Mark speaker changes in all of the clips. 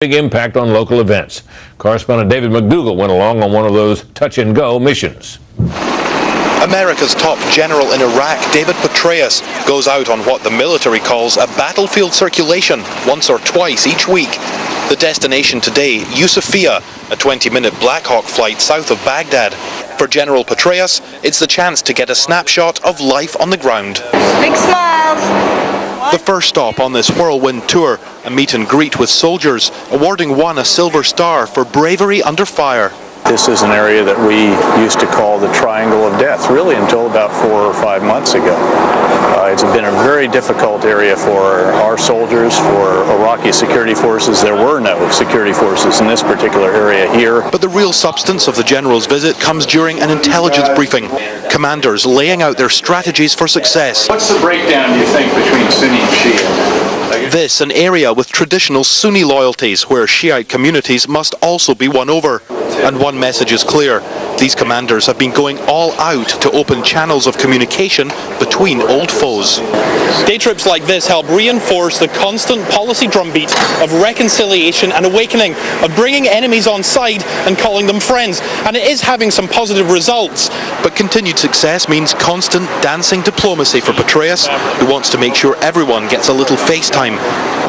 Speaker 1: big impact on local events. Correspondent David McDougall went along on one of those touch-and-go missions.
Speaker 2: America's top general in Iraq, David Patraeus, goes out on what the military calls a battlefield circulation once or twice each week. The destination today, Yusufia, a 20-minute Black Hawk flight south of Baghdad. For General Petraeus, it's the chance to get a snapshot of life on the ground.
Speaker 3: Big smiles.
Speaker 2: The first stop on this whirlwind tour, a meet and greet with soldiers, awarding one a Silver Star for bravery under fire.
Speaker 4: This is an area that we used to call the Triangle of Death, really until about 4 or 5 months ago. It's been a very difficult area for our soldiers, for Iraqi security forces. There were no security forces in this particular area here.
Speaker 2: But the real substance of the general's visit comes during an intelligence briefing. Commanders laying out their strategies for success.
Speaker 5: What's the breakdown, do you think, between Sunni and Shia?
Speaker 2: This, an area with traditional Sunni loyalties, where Shiite communities must also be won over. And one message is clear. These commanders have been going all out to open channels of communication between old foes.
Speaker 6: Day trips like this help reinforce the constant policy drumbeat of reconciliation and awakening, of bringing enemies on side and calling them friends. And it is having some positive results.
Speaker 2: But continued success means constant dancing diplomacy for Petraeus, who wants to make sure everyone gets a little face time.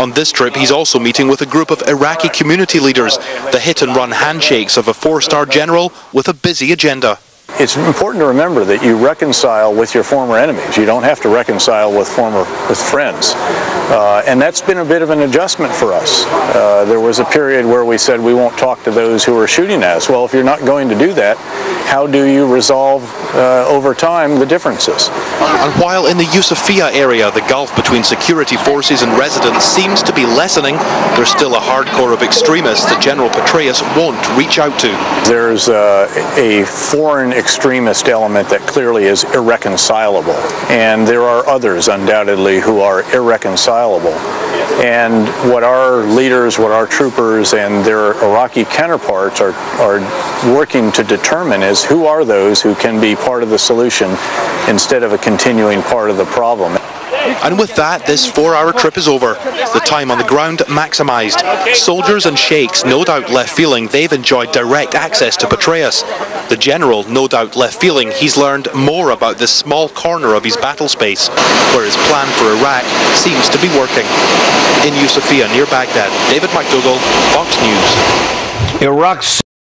Speaker 2: On this trip, he's also meeting with a group of Iraqi community leaders, the hit-and-run handshakes of a 4-star general with a busy agenda.
Speaker 4: It's important to remember that you reconcile with your former enemies. You don't have to reconcile with friends. And that's been a bit of an adjustment for us. There was a period where we said we won't talk to those who are shooting at us. Well, if you're not going to do that, how do you resolve over time the differences?
Speaker 2: And while in the Yusufia area the gulf between security forces and residents seems to be lessening, there's still a hardcore of extremists that General Petraeus won't reach out to.
Speaker 4: There's a foreign extremist element that clearly is irreconcilable, and there are others undoubtedly who are irreconcilable. And what our leaders, what our troopers and their Iraqi counterparts are working to determine is who are those who can be part of the solution instead of a continuing part of the problem.
Speaker 2: And with that, this 4-hour trip is over. The time on the ground maximised. Soldiers and sheikhs no doubt left feeling they've enjoyed direct access to Petraeus. The general no doubt left feeling he's learned more about this small corner of his battle space, where his plan for Iraq seems to be working. In Yusufia near Baghdad, David McDougall, Fox News.
Speaker 1: Iraq's